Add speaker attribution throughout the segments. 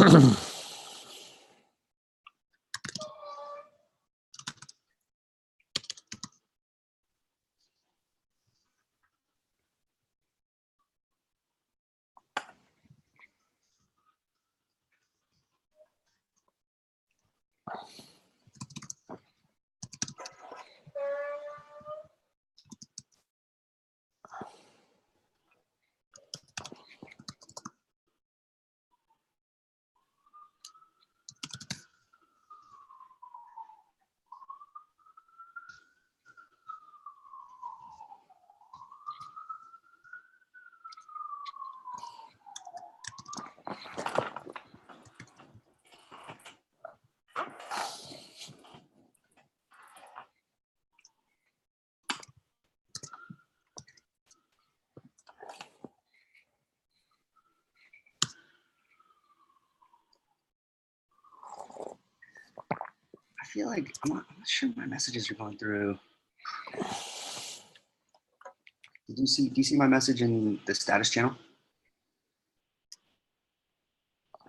Speaker 1: I feel like I'm not sure my messages are going through. Do you see my message in the status channel?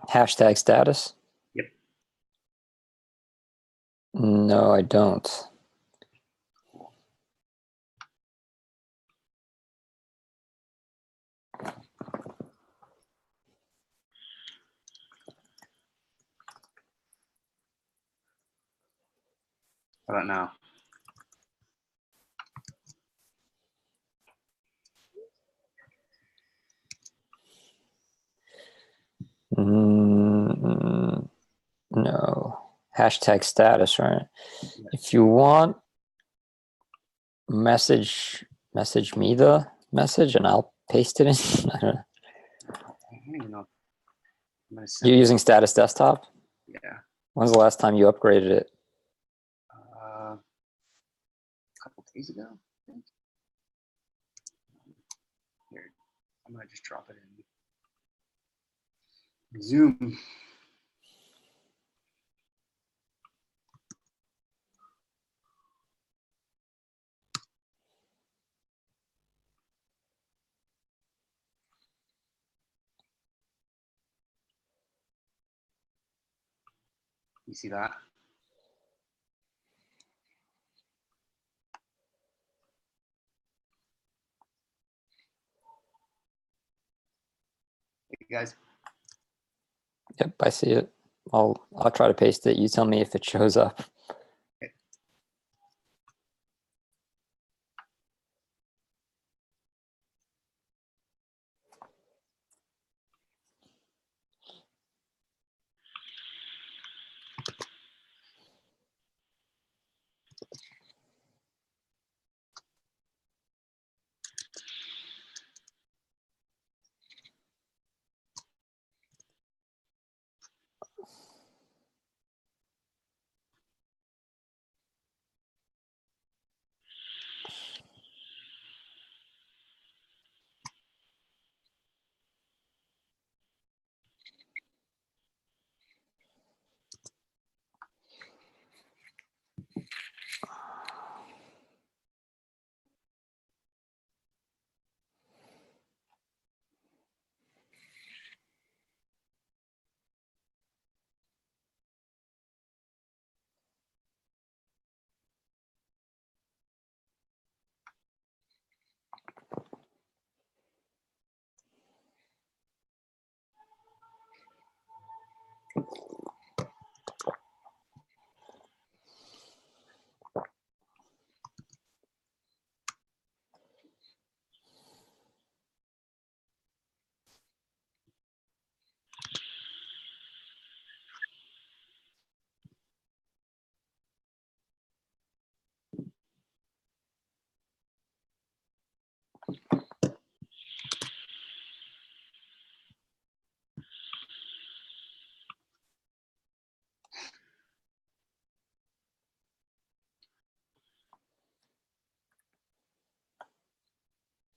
Speaker 2: Hashtag status?
Speaker 1: Yep.
Speaker 2: No, I don't.
Speaker 1: How about now?
Speaker 2: No. Hashtag status, right? Yeah. If you want, message me the message and I'll paste it in. I don't know.
Speaker 1: I don't even know.
Speaker 2: You're using Status Desktop?
Speaker 1: Yeah.
Speaker 2: When's the last time you upgraded it?
Speaker 1: A couple days ago, I think. Here, I'm gonna just drop it in Zoom. You see that? Hey guys.
Speaker 2: Yep, I see it. I'll try to paste it. You tell me if it shows up.
Speaker 1: Okay.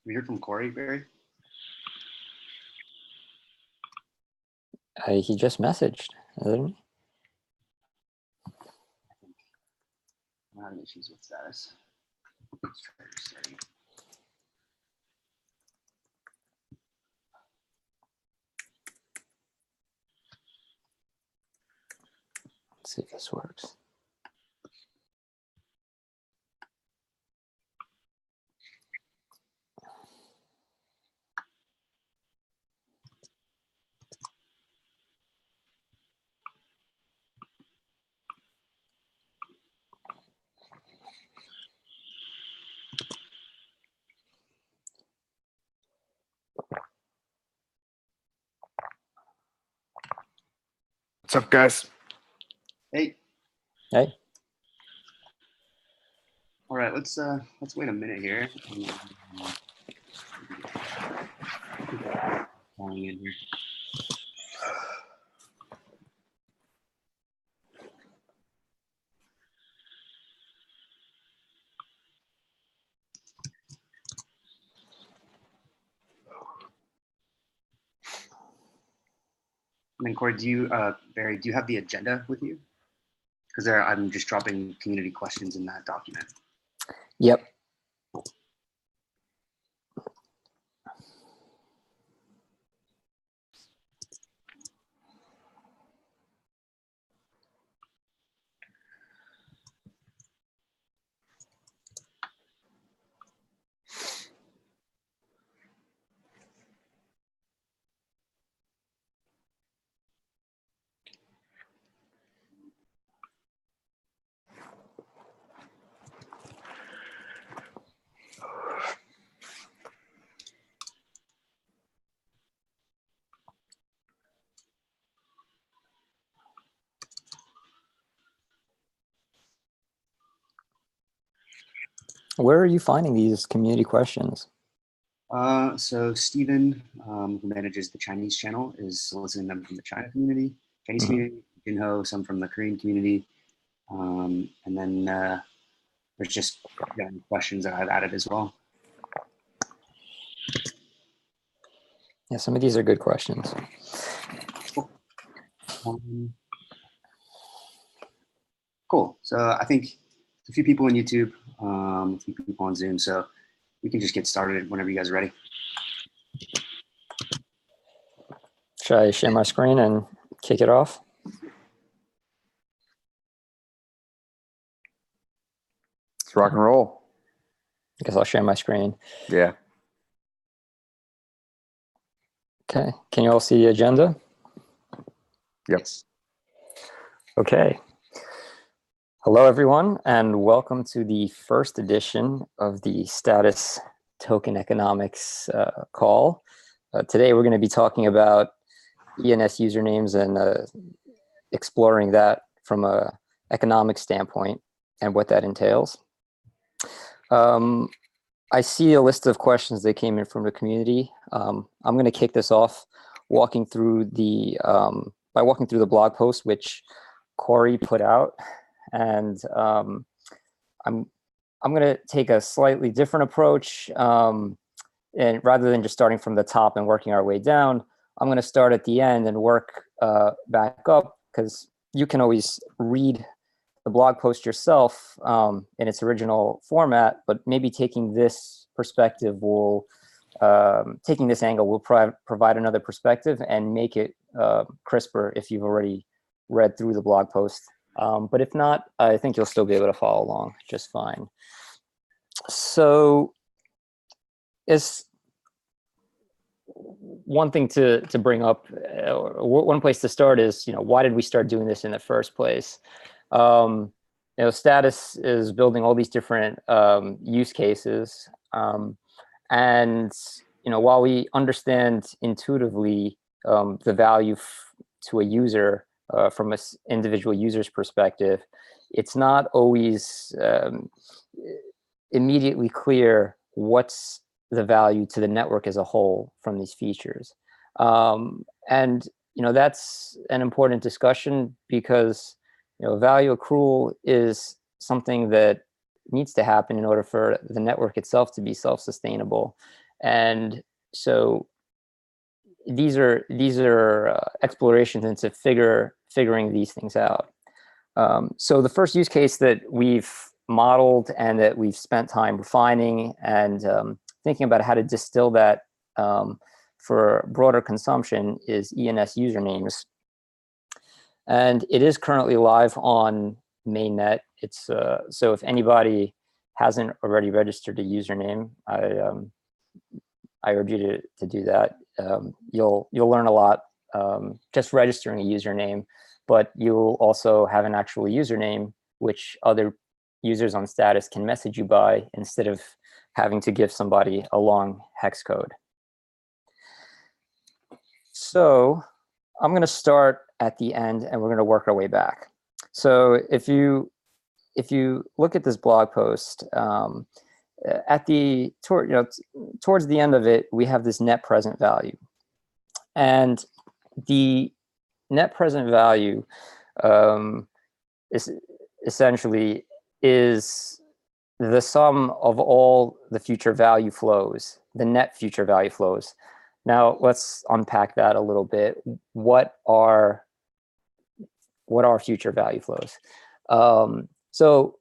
Speaker 1: We heard from Corey, Barry?
Speaker 2: He just messaged, didn't he?
Speaker 1: I'm having issues with status. Let's try restarting.
Speaker 2: see if this works.
Speaker 3: What's up, guys?
Speaker 1: Hey.
Speaker 2: Hey.
Speaker 1: All right, let's wait a minute here. Calling in here. And then Corey, Barry, do you have the agenda with you? Because I'm just dropping community questions in that document.
Speaker 2: Yep. Where are you finding these community questions?
Speaker 1: So Stephen, who manages the Chinese channel, is soliciting them from the Chinese community, Jinho, some from the Korean community, and then there's just questions that I've added as well.
Speaker 2: Yeah, some of these are good questions.
Speaker 1: Cool. So I think a few people on YouTube, a few people on Zoom, so we can just get started whenever you guys are ready.
Speaker 2: Should I share my screen and kick it off?
Speaker 3: Let's rock and roll.
Speaker 2: I guess I'll share my screen.
Speaker 3: Yeah.
Speaker 2: Okay. Can you all see the agenda?
Speaker 3: Yep.
Speaker 1: Yes.
Speaker 2: Okay. Hello, everyone, and welcome to the first edition of the Status Token Economics call. Today, we're going to be talking about ENS usernames and exploring that from an economic standpoint and what that entails. I see a list of questions that came in from the community. I'm going to kick this off walking through the blog post which Corey put out, and I'm going to take a slightly different approach, and rather than just starting from the top and working our way down, I'm going to start at the end and work back up, because you can always read the blog post yourself in its original format, but maybe taking this perspective will, taking this angle will provide another perspective and make it crisper if you've already read through the blog post. But if not, I think you'll still be able to follow along just fine. So it's one thing to bring up, one place to start is, why did we start doing this in the first place? Status is building all these different use cases. And, while we understand intuitively the value to a user from an individual user's perspective, it's not always immediately clear what's the value to the network as a whole from these features. And, that's an important discussion, because value accrual is something that needs to happen in order for the network itself to be self-sustainable. And so these are explorations into figuring these things out. So the first use case that we've modeled and that we've spent time refining and thinking about how to distill that for broader consumption is ENS usernames. and it is currently live on mainnet. It's so if anybody hasn't already registered a username, I urge you to do that. You'll learn a lot just registering a username, but you'll also have an actual username which other users on status can message you by instead of having to give somebody a long hex code. So I'm going to start at the end and we're going to work our way back. So if you look at this blog post, at towards the end of it, we have this net present value, and the net present value is essentially is the sum of all the future value flows, the net future value flows. Now let's unpack that a little bit. What are future value flows? So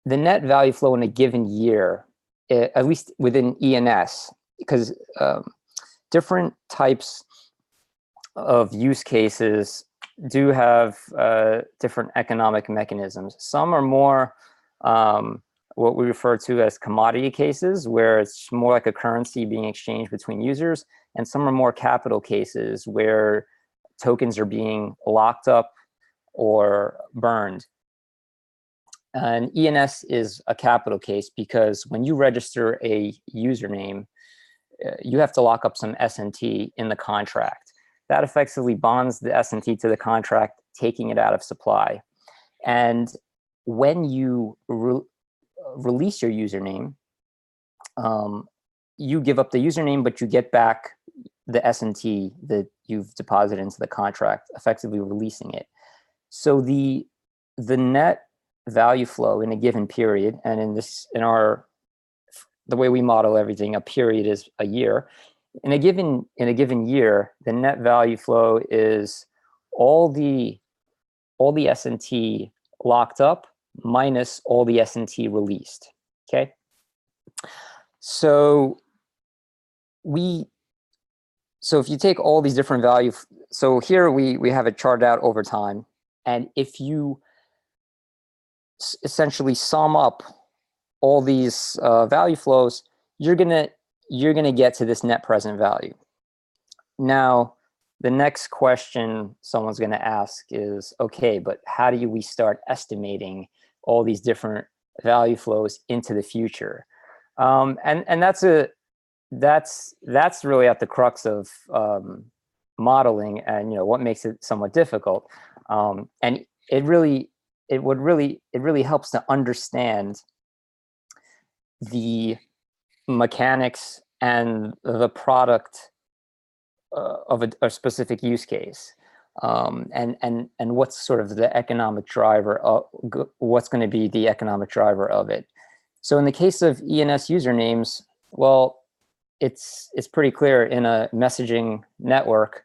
Speaker 2: the net value flow in a given year, at least within ENS, because different types of use cases do have different economic mechanisms. Some are more what we refer to as commodity cases, where it's more like a currency being exchanged between users, and some are more capital cases where tokens are being locked up or burned. And ENS is a capital case because when you register a username, you have to lock up some S&T in the contract. That effectively bonds the S&T to the contract, taking it out of supply. And when you release your username, you give up the username, but you get back the S&T that you've deposited into the contract, effectively releasing it. So the net value flow in a given period, and the way we model everything, a period is a year. In a given year, the net value flow is all the S&T locked up minus all the S&T released. Okay. So if you take all these different values, so here we have it charted out over time, and if you essentially sum up all these value flows, you're gonna get to this net present value. Now, the next question someone's gonna ask is, okay, but how do we start estimating all these different value flows into the future? And that's really at the crux of modeling, and what makes it somewhat difficult. And it really helps to understand the mechanics and the product of a specific use case, and what's sort of the economic driver of what's going to be the economic driver of it. So in the case of ENS usernames, well, it's pretty clear. In a messaging network,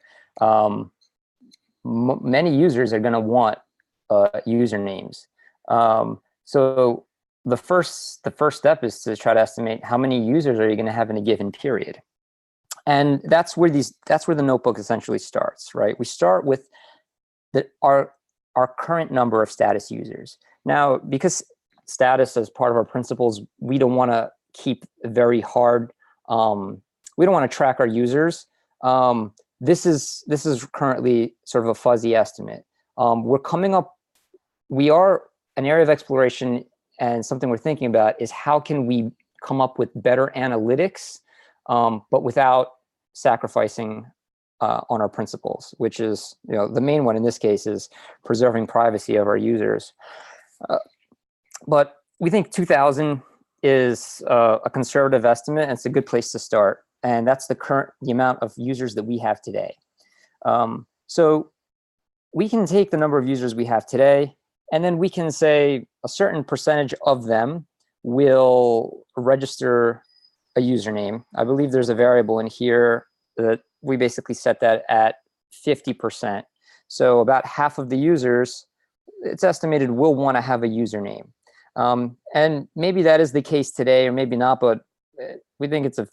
Speaker 2: many users are going to want usernames. So the first step is to try to estimate how many users are you going to have in a given period, and that's where the notebook essentially starts. Right, we start with our current number of status users. Now, because status as part of our principles, we don't want to keep very hard. We don't want to track our users. This is currently sort of a fuzzy estimate. We are an area of exploration, and something we're thinking about is how can we come up with better analytics, but without sacrificing on our principles, which is, the main one in this case is preserving privacy of our users. But we think 2,000 is a conservative estimate, and it's a good place to start. And that's the amount of users that we have today. So we can take the number of users we have today, and then we can say a certain percentage of them will register a username. I believe there's a variable in here that we basically set that at 50%. So about half of the users, it's estimated, will want to have a username. And maybe that is the case today, or maybe not, but we think it's a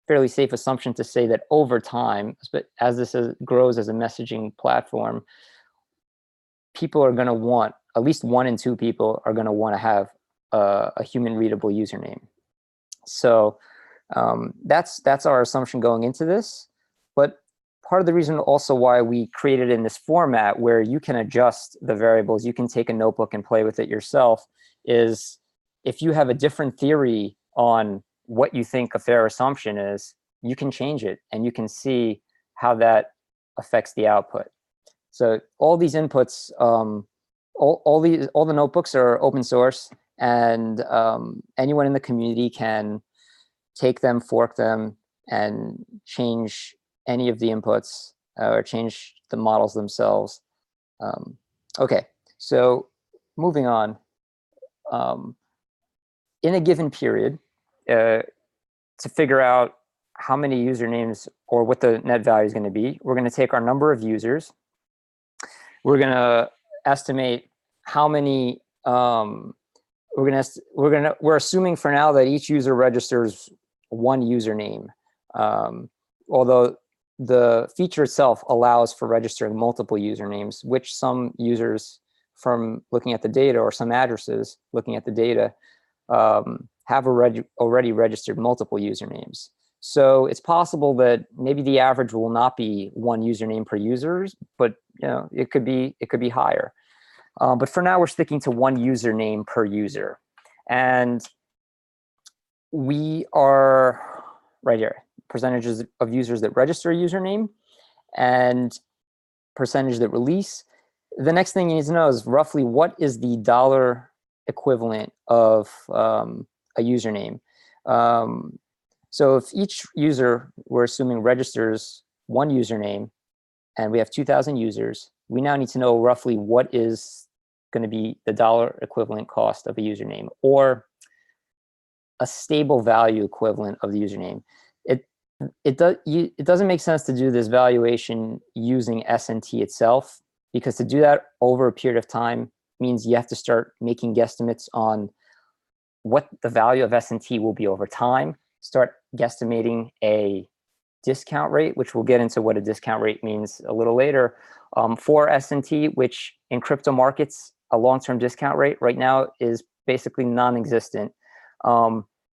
Speaker 2: fairly safe assumption to say that over time, as this grows as a messaging platform, people are going to want, at least 1 in 2 people are going to want to have a human readable username. So that's our assumption going into this. But part of the reason also why we created in this format where you can adjust the variables, you can take a notebook and play with it yourself, is if you have a different theory on what you think a fair assumption is, you can change it and you can see how that affects the output. So all these inputs, all the notebooks are open source, and anyone in the community can take them, fork them, and change any of the inputs or change the models themselves. Okay, so moving on. In a given period, to figure out how many usernames or what the net value is going to be, we're going to take our number of users. We're going to estimate how many. We're assuming for now that each user registers 1 username, although the feature itself allows for registering multiple usernames, which some users from looking at the data, or some addresses looking at the data, have already registered multiple usernames. So it's possible that maybe the average will not be 1 username per user, but it could be higher. But for now, we're sticking to 1 username per user, and we are right here: percentages of users that register a username and percentage that release. The next thing you need to know is roughly what is the dollar equivalent of a username. So if each user, we're assuming, registers 1 username, and we have 2,000 users, we now need to know roughly what is going to be the dollar equivalent cost of a username, or a stable value equivalent of the username. It doesn't make sense to do this valuation using S&T itself, because to do that over a period of time means you have to start making guesstimates on what the value of S&T will be over time, start guesstimating a discount rate, which we'll get into what a discount rate means a little later, for S&T, which in crypto markets, a long-term discount rate right now is basically non-existent.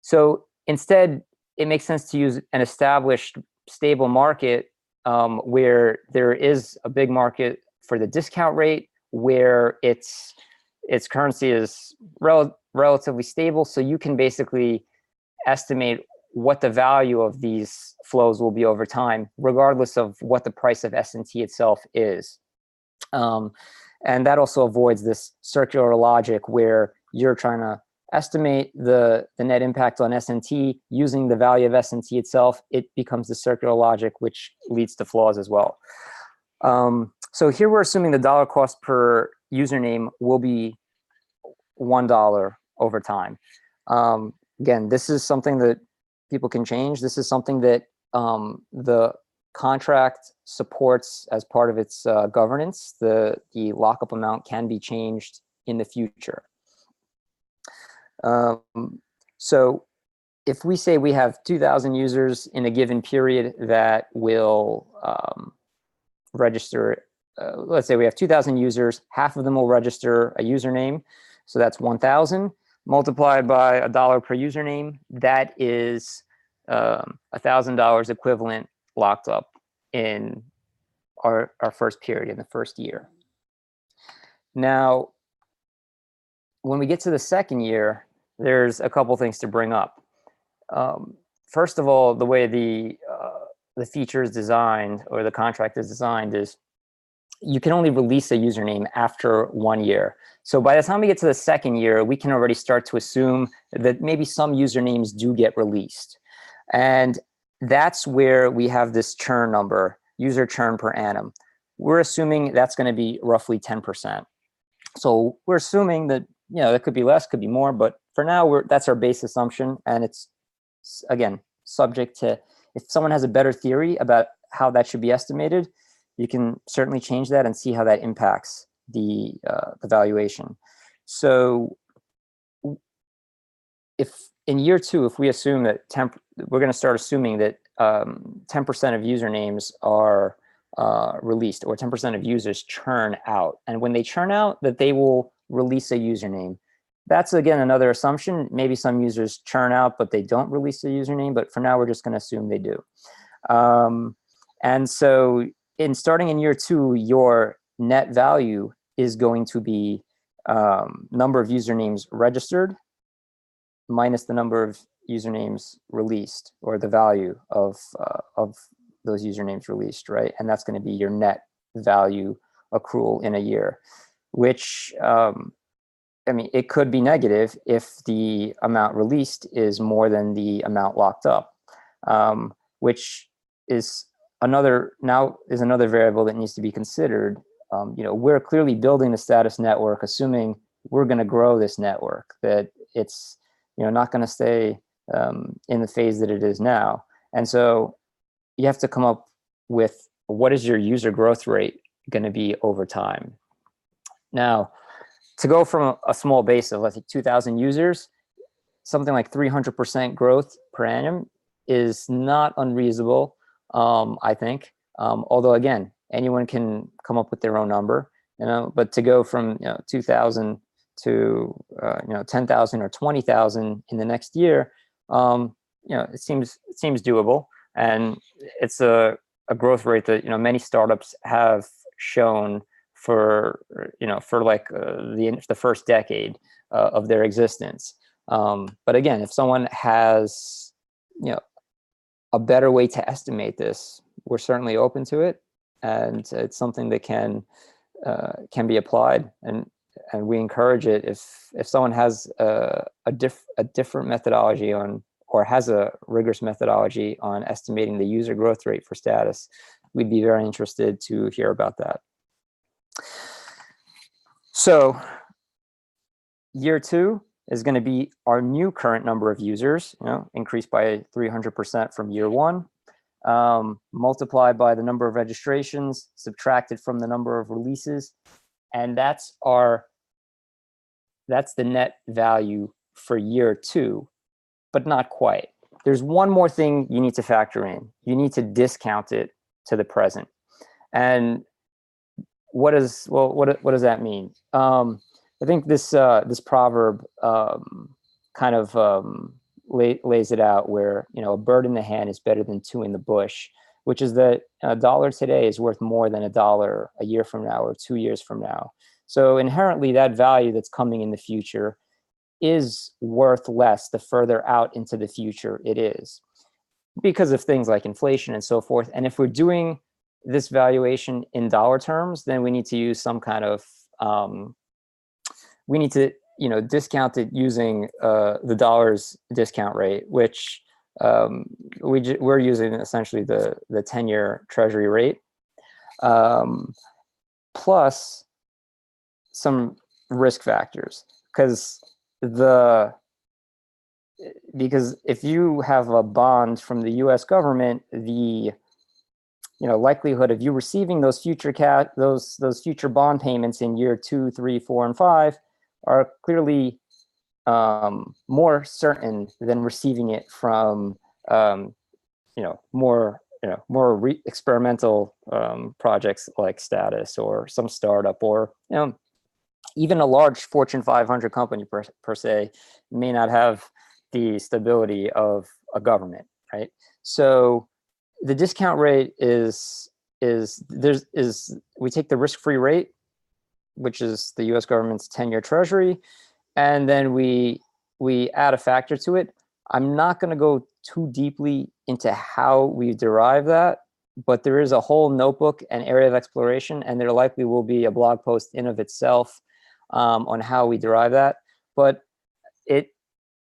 Speaker 2: So instead, it makes sense to use an established stable market where there is a big market for the discount rate, where its currency is relatively stable. So you can basically estimate what the value of these flows will be over time, regardless of what the price of S&T itself is. And that also avoids this circular logic where you're trying to estimate the net impact on S&T using the value of S&T itself. It becomes the circular logic, which leads to flaws as well. So here we're assuming the dollar cost per username will be $1 over time. Again, this is something that people can change. This is something that the contract supports as part of its governance. The lockup amount can be changed in the future. So if we say we have 2,000 users in a given period that will register, let's say we have 2,000 users, half of them will register a username. So that's 1,000 multiplied by $1 per username. That is $1,000 equivalent locked up in our first period, in the first year. Now, when we get to the second year, there's a couple things to bring up. First of all, the way the feature is designed, or the contract is designed, is you can only release a username after 1 year. So by the time we get to the second year, we can already start to assume that maybe some usernames do get released. And that's where we have this churn number, user churn per annum. We're assuming that's going to be roughly 10%. So we're assuming that, it could be less, could be more, but for now, that's our base assumption. And it's, again, subject to, if someone has a better theory about how that should be estimated, you can certainly change that and see how that impacts the valuation. So if in year 2, if we assume that we're going to start assuming that 10% of usernames are released, or 10% of users churn out. And when they churn out, that they will release a username. That's, again, another assumption. Maybe some users churn out, but they don't release a username. But for now, we're just going to assume they do. And so starting in year 2, your net value is going to be number of usernames registered minus the number of usernames released, or the value of those usernames released, right? And that's going to be your net value accrual in a year, which, I mean, it could be negative if the amount released is more than the amount locked up, which is another variable that needs to be considered. We're clearly building the status network, assuming we're going to grow this network, that it's not going to stay in the phase that it is now. And so you have to come up with, what is your user growth rate going to be over time? Now, to go from a small base of, let's say, 2,000 users, something like 300% growth per annum is not unreasonable, I think. Although, again, anyone can come up with their own number, but to go from 2,000 to 10,000 or 20,000 in the next year, it seems doable, and it's a growth rate that many startups have shown for like the first decade of their existence. But again, if someone has a better way to estimate this, we're certainly open to it, and it's something that can be applied, and we encourage it. If someone has a different methodology or has a rigorous methodology on estimating the user growth rate for status, we'd be very interested to hear about that. So year 2 is going to be our new current number of users, increased by 300% from year 1, multiplied by the number of registrations, subtracted from the number of releases, and that's the net value for year 2, but not quite. There's one more thing you need to factor in. You need to discount it to the present. And what does that mean? I think this proverb kind of lays it out, where a bird in the hand is better than 2 in the bush, which is that a dollar today is worth more than a dollar a year from now or 2 years from now. So inherently, that value that's coming in the future is worth less the further out into the future it is, because of things like inflation and so forth. And if we're doing this valuation in dollar terms, then we need to use some kind of we need to discount it using the dollar's discount rate, which we're using essentially the 10-year treasury rate, plus some risk factors, because if you have a bond from the U.S. government, the likelihood of you receiving those future those future bond payments in year 2, 3, 4, and 5 are clearly more certain than receiving it from more experimental projects like Status, or some startup, or even a large Fortune 500 company per se may not have the stability of a government, right? So the discount rate is we take the risk-free rate, which is the U.S. government's 10-year treasury, and then we add a factor to it. I'm not going to go too deeply into how we derive that, but there is a whole notebook and area of exploration, and there likely will be a blog post in of itself on how we derive that. But it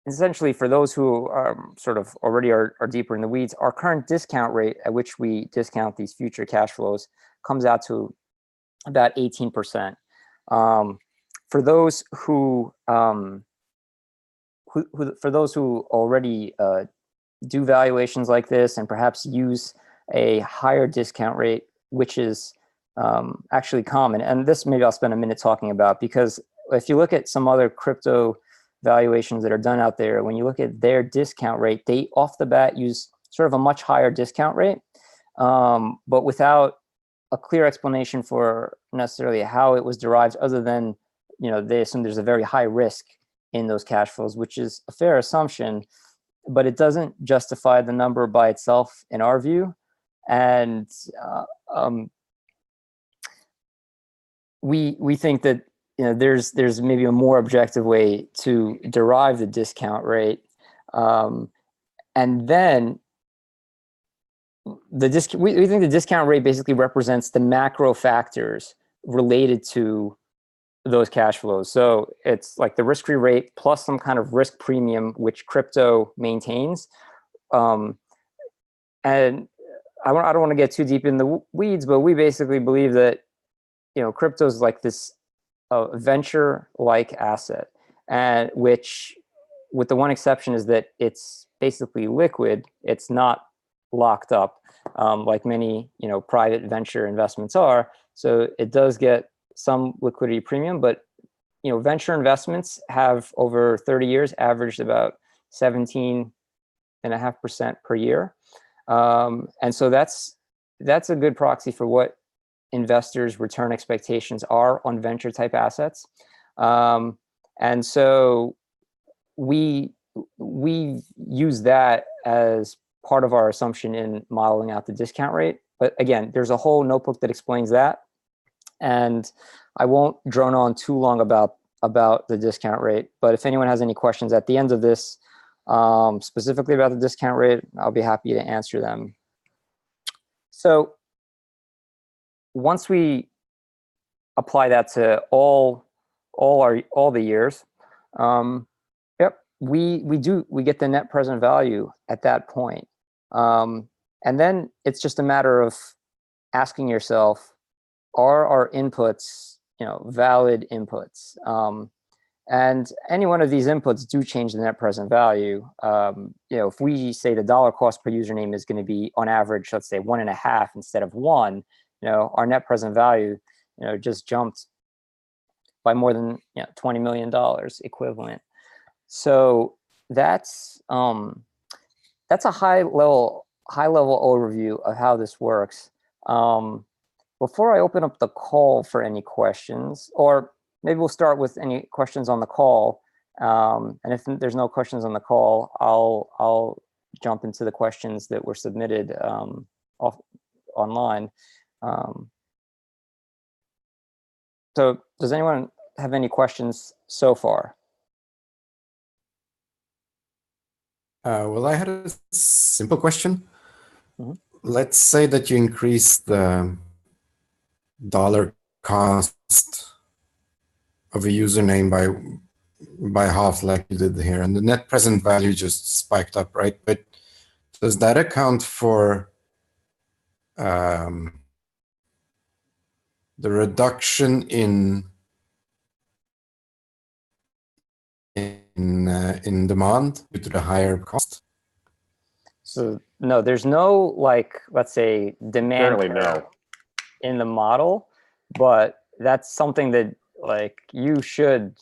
Speaker 2: essentially, for those who sort of already are deeper in the weeds, our current discount rate at which we discount these future cash flows comes out to about 18%. For those who already do valuations like this, and perhaps use a higher discount rate, which is actually common, and this maybe I'll spend a minute talking about, because if you look at some other crypto valuations that are done out there, when you look at their discount rate, they off the bat use sort of a much higher discount rate, but without a clear explanation for necessarily how it was derived, other than, they assume there's a very high risk in those cash flows, which is a fair assumption, but it doesn't justify the number by itself in our view. And we think that there's maybe a more objective way to derive the discount rate, and then we think the discount rate basically represents the macro factors related to those cash flows. So it's like the risk-free rate plus some kind of risk premium which crypto maintains. And I don't want to get too deep in the weeds, but we basically believe that crypto is like this venture-like asset, and which, with the one exception, is that it's basically liquid. It's not locked up like many private venture investments are. So it does get some liquidity premium, but venture investments have over 30 years averaged about 17.5% per year, and so that's a good proxy for what investors' return expectations are on venture type assets, and so we use that as part of our assumption in modeling out the discount rate. But again, there's a whole notebook that explains that, and I won't drone on too long about the discount rate. But if anyone has any questions at the end of this, specifically about the discount rate, I'll be happy to answer them. So once we apply that to all the years, we get the net present value at that point. And then it's just a matter of asking yourself, are our inputs, valid inputs? And any one of these inputs do change the net present value. If we say the dollar cost per username is going to be on average, let's say 1.5 instead of 1, our net present value, just jumped by more than $20 million equivalent. So that's a high level overview of how this works. Before I open up the call for any questions, or maybe we'll start with any questions on the call. And if there's no questions on the call, I'll jump into the questions that were submitted online. So does anyone have any questions so far?
Speaker 4: Well, I had a simple question.
Speaker 2: Mm-hmm.
Speaker 4: Let's say that you increase the dollar cost of a username by half, like you did here, and the net present value just spiked up, right? But does that account for the reduction in demand due to the higher cost?
Speaker 2: So no, there's no, let's say, demand curve in the model, but that's something that you should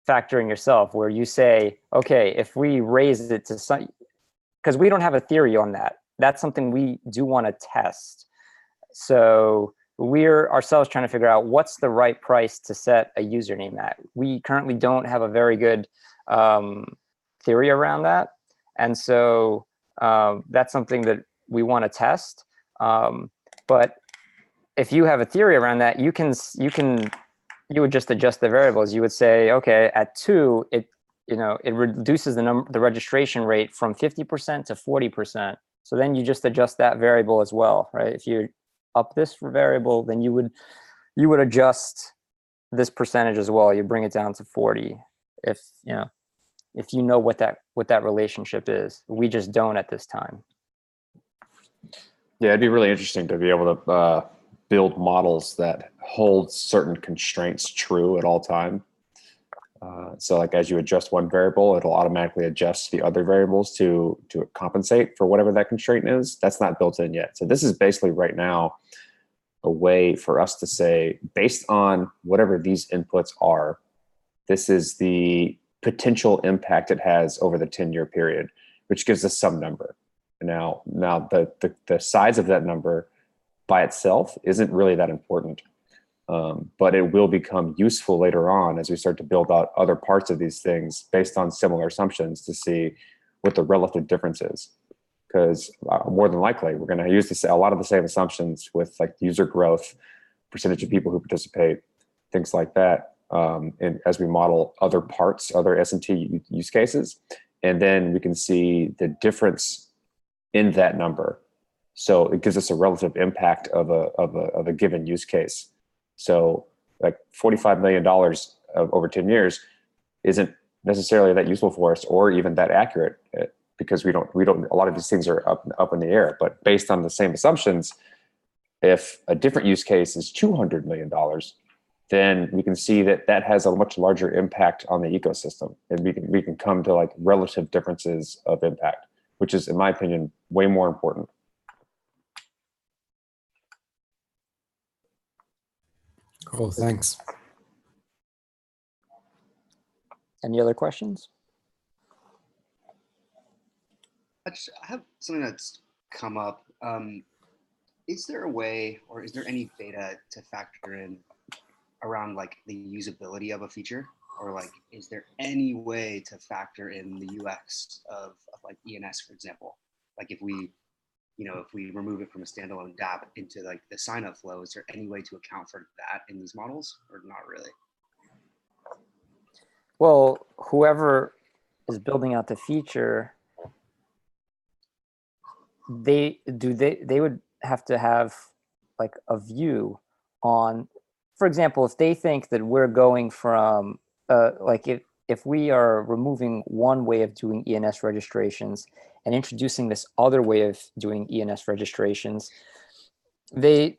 Speaker 2: factor in yourself, where you say, okay, if we raise it to some, because we don't have a theory on that. That's something we do want to test. So we're ourselves trying to figure out what's the right price to set a username at. We currently don't have a very good theory around that. And so that's something that we want to test. But if you have a theory around that, you would just adjust the variables. You would say, okay, at 2, it reduces the registration rate from 50% to 40%. So then you just adjust that variable as well, right? If you up this variable, then you would adjust this percentage as well. You bring it down to 40 if you know what that relationship is. We just don't at this time.
Speaker 3: Yeah, it'd be really interesting to be able to build models that hold certain constraints true at all time. So like as you adjust one variable, it'll automatically adjust the other variables to compensate for whatever that constraint is. That's not built in yet. So this is basically right now a way for us to say, based on whatever these inputs are, this is the potential impact it has over the 10-year period, which gives us some number. Now the size of that number by itself isn't really that important. But it will become useful later on as we start to build out other parts of these things based on similar assumptions to see what the relative difference is. Because more than likely, we're going to use a lot of the same assumptions with like user growth, percentage of people who participate, things like that, as we model other parts, other S&T use cases. And then we can see the difference in that number. So it gives us a relative impact of a given use case. So like $45 million over 10 years isn't necessarily that useful for us or even that accurate, because we don't, a lot of these things are up in the air. But based on the same assumptions, if a different use case is $200 million, then we can see that that has a much larger impact on the ecosystem. And we can come to like relative differences of impact, which is, in my opinion, way more important.
Speaker 4: Cool, thanks.
Speaker 2: Any other questions?
Speaker 1: I have something that's come up. Is there a way, or is there any data to factor in around like the usability of a feature? Or like, is there any way to factor in the UX of like ENS, for example? Like if we remove it from a standalone dApp into like the sign-up flow, is there any way to account for that in these models, or not really?
Speaker 2: Well, whoever is building out the feature, they would have to have like a view on, for example, if they think that we're going from like if we are removing one way of doing ENS registrations and introducing this other way of doing ENS registrations, they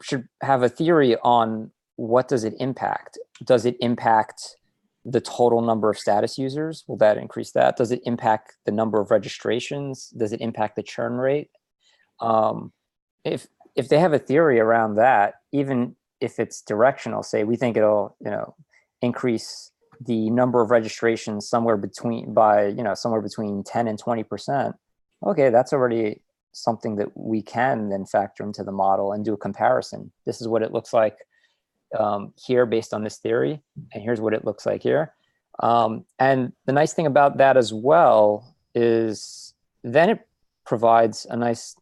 Speaker 2: should have a theory on what does it impact. Does it impact the total number of status users? Will that increase that? Does it impact the number of registrations? Does it impact the churn rate? If they have a theory around that, even if it's directional, say we think it'll increase the number of registrations somewhere between 10 and 20%. Okay, that's already something that we can then factor into the model and do a comparison. This is what it looks like here based on this theory, and here's what it looks like here. And the nice thing about that as well is then it provides a nice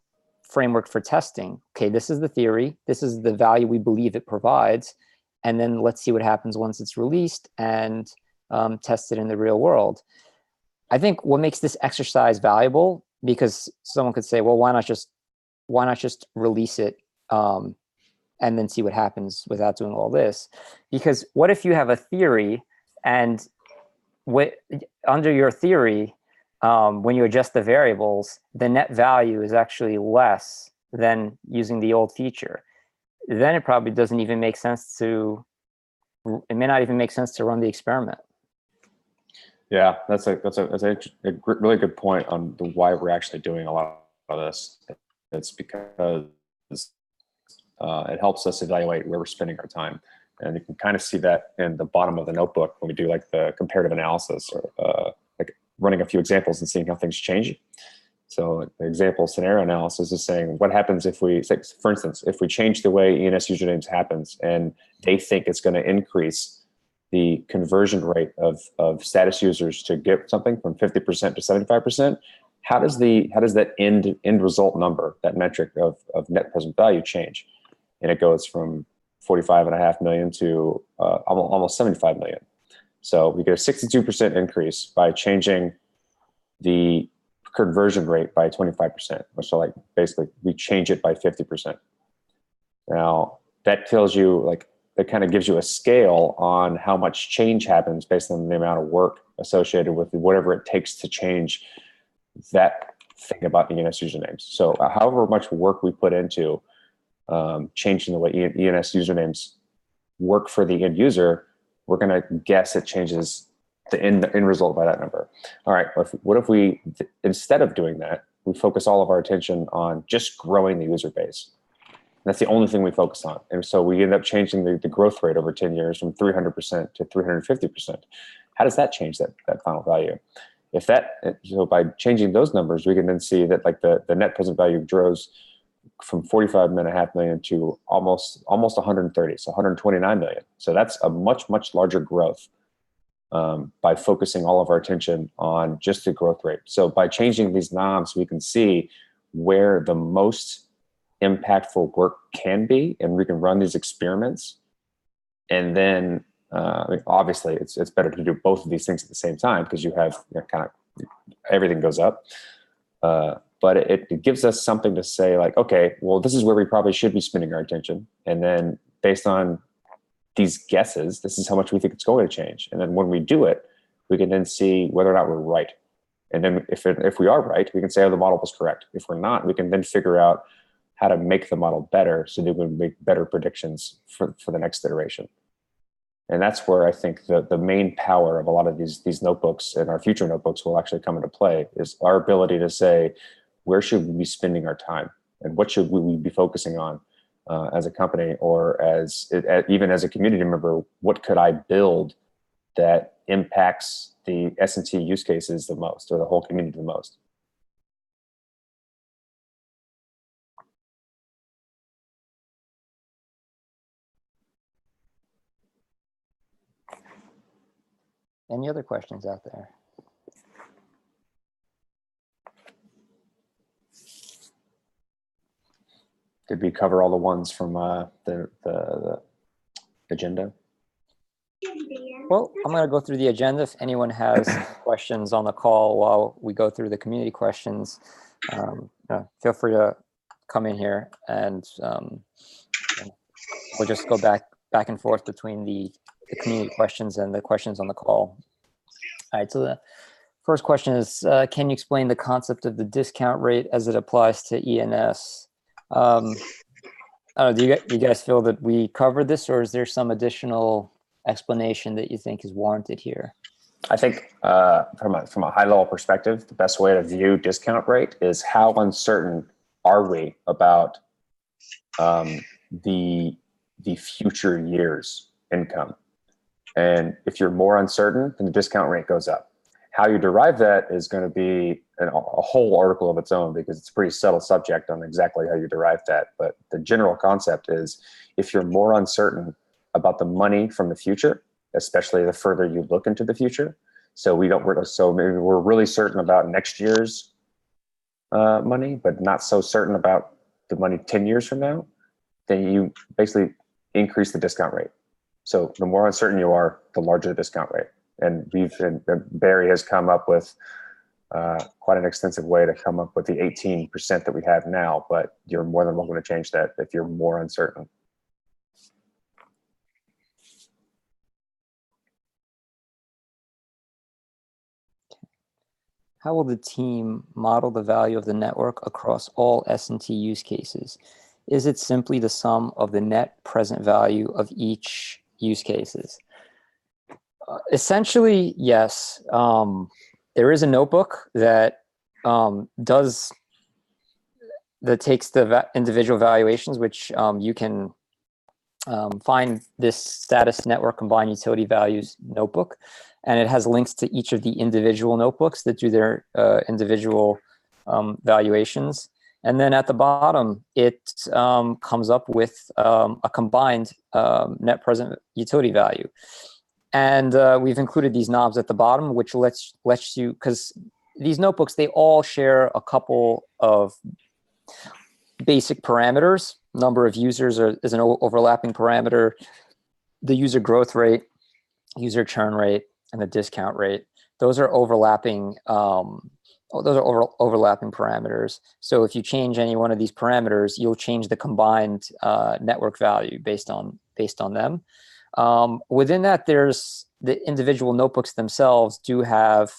Speaker 2: framework for testing. Okay, this is the theory, this is the value we believe it provides, and then let's see what happens once it's released and tested in the real world. I think what makes this exercise valuable, because someone could say, well, why not just release it and then see what happens without doing all this? Because what if you have a theory, and under your theory, when you adjust the variables, the net value is actually less than using the old feature? Then it probably doesn't even make sense to, it may not even make sense to run the experiment.
Speaker 3: Yeah, that's a really good point on why we're actually doing a lot of this. It's because it helps us evaluate where we're spending our time. And you can kind of see that in the bottom of the notebook when we do like the comparative analysis, or like running a few examples and seeing how things change. So the example scenario analysis is saying, what happens if we, for instance, if we change the way ENS usernames happens and they think it's going to increase the conversion rate of status users to get something from 50% to 75%, how does that end result number, that metric of net present value change? And it goes from 45.5 million to almost 75 million. So we get a 62% increase by changing the conversion rate by 25%, so like basically we change it by 50%. Now that tells you, like, that kind of gives you a scale on how much change happens based on the amount of work associated with whatever it takes to change that thing about ENS usernames. So however much work we put into changing the way ENS usernames work for the end user, we're going to guess it changes the end result by that number. All right, what if we, instead of doing that, we focus all of our attention on just growing the user base? And that's the only thing we focus on. And so we end up changing the growth rate over 10 years from 300% to 350%. How does that change that final value? So by changing those numbers, we can then see that like the net present value grows from 45.5 million to almost 130, so 129 million. So that's a much larger growth by focusing all of our attention on just the growth rate. So by changing these knobs, we can see where the most impactful work can be, and we can run these experiments. And then obviously it's better to do both of these things at the same time, because you have kind of everything goes up. But it gives us something to say, like, okay, well, this is where we probably should be spending our attention. And then based on these guesses, this is how much we think it's going to change. And then when we do it, we can then see whether or not we're right. And then if we are right, we can say, oh, the model was correct. If we're not, we can then figure out how to make the model better so that we can make better predictions for the next iteration. And that's where I think the main power of a lot of these notebooks and our future notebooks will actually come into play, is our ability to say, where should we be spending our time, and what should we be focusing on as a company, or even as a community member? What could I build that impacts the S&T use cases the most, or the whole community the most?
Speaker 2: Any other questions out there?
Speaker 3: Did we cover all the ones from the agenda?
Speaker 2: Well, I'm going to go through the agenda. If anyone has questions on the call while we go through the community questions, feel free to come in here, and we'll just go back and forth between the community questions and the questions on the call. All right, so the first question is, can you explain the concept of the discount rate as it applies to ENS? I don't know, do you guys feel that we covered this, or is there some additional explanation that you think is warranted here?
Speaker 3: I think from a high level perspective, the best way to view discount rate is how uncertain are we about the future year's income. And if you're more uncertain, then the discount rate goes up. How you derive that is going to be a whole article of its own, because it's a pretty subtle subject on exactly how you derive that. But the general concept is, if you're more uncertain about the money from the future, especially the further you look into the future, so maybe we're really certain about next year's money, but not so certain about the money 10 years from now, then you basically increase the discount rate. So the more uncertain you are, the larger the discount rate. And Barry has come up with quite an extensive way to come up with the 18% that we have now, but you're more than welcome to change that if you're more uncertain.
Speaker 2: How will the team model the value of the network across all S&T use cases? Is it simply the sum of the net present value of each use cases? Essentially, yes. There is a notebook that takes the individual valuations, which you can find this status network combined utility values notebook, and it has links to each of the individual notebooks that do their individual valuations. And then at the bottom, it comes up with a combined net present utility value. And we've included these knobs at the bottom, which lets you, because these notebooks, they all share a couple of basic parameters. Number of users is an overlapping parameter. The user growth rate, user churn rate, and the discount rate. Those are overlapping. Overlapping parameters. So if you change any one of these parameters, you'll change the combined network value based on them. Within that, there's the individual notebooks themselves do have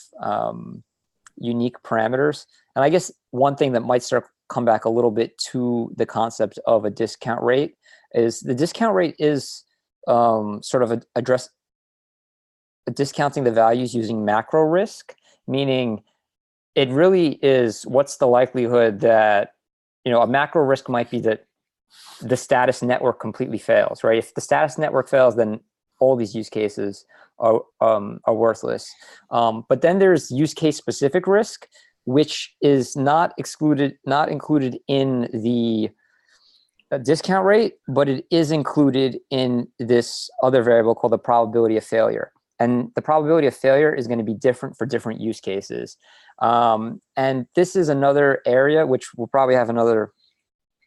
Speaker 2: unique parameters. And I guess one thing that might come back a little bit to the concept of a discount rate is the discount rate is sort of discounting the values using macro risk, meaning it really is what's the likelihood that, a macro risk might be that the status network completely fails, right? If the status network fails, then all these use cases are worthless. But then there's use case specific risk, which is not included in the a discount rate, but it is included in this other variable called the probability of failure. And the probability of failure is going to be different for different use cases. And this is another area which we'll probably have another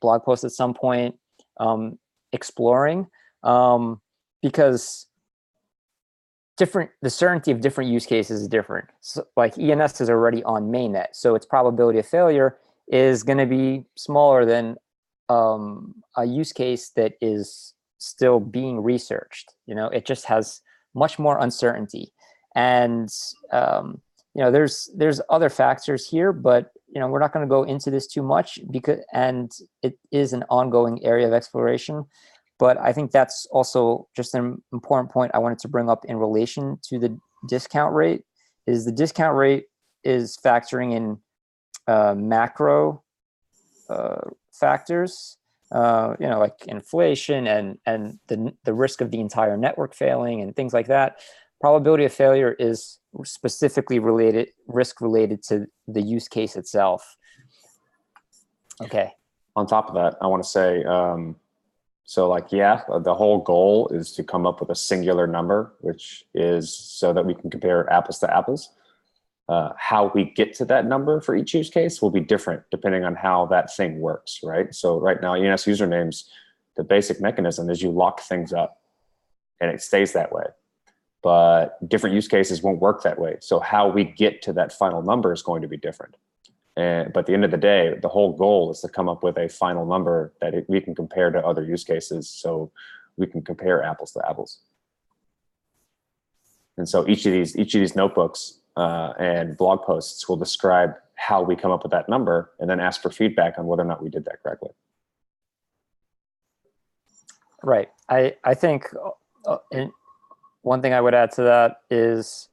Speaker 2: blog post at some point exploring, because the certainty of different use cases is different. So like ENS is already on mainnet, so its probability of failure is going to be smaller than a use case that is still being researched. It just has much more uncertainty. And there's other factors here, but we're not going to go into this too much and it is an ongoing area of exploration. But I think that's also just an important point I wanted to bring up in relation to the discount rate. Is the discount rate is factoring in macro factors, like inflation and the risk of the entire network failing and things like that. Probability of failure is specifically risk related to the use case itself. Okay.
Speaker 3: On top of that, I want to say, the whole goal is to come up with a singular number, which is so that we can compare apples to apples. How we get to that number for each use case will be different depending on how that thing works, right? So right now, ENS usernames, the basic mechanism is you lock things up and it stays that way. But different use cases won't work that way. So how we get to that final number is going to be different. But at the end of the day, the whole goal is to come up with a final number that we can compare to other use cases, so we can compare apples to apples. And so each of these notebooks and blog posts will describe how we come up with that number, and then ask for feedback on whether or not we did that correctly.
Speaker 2: Right. I think one thing I would add to that is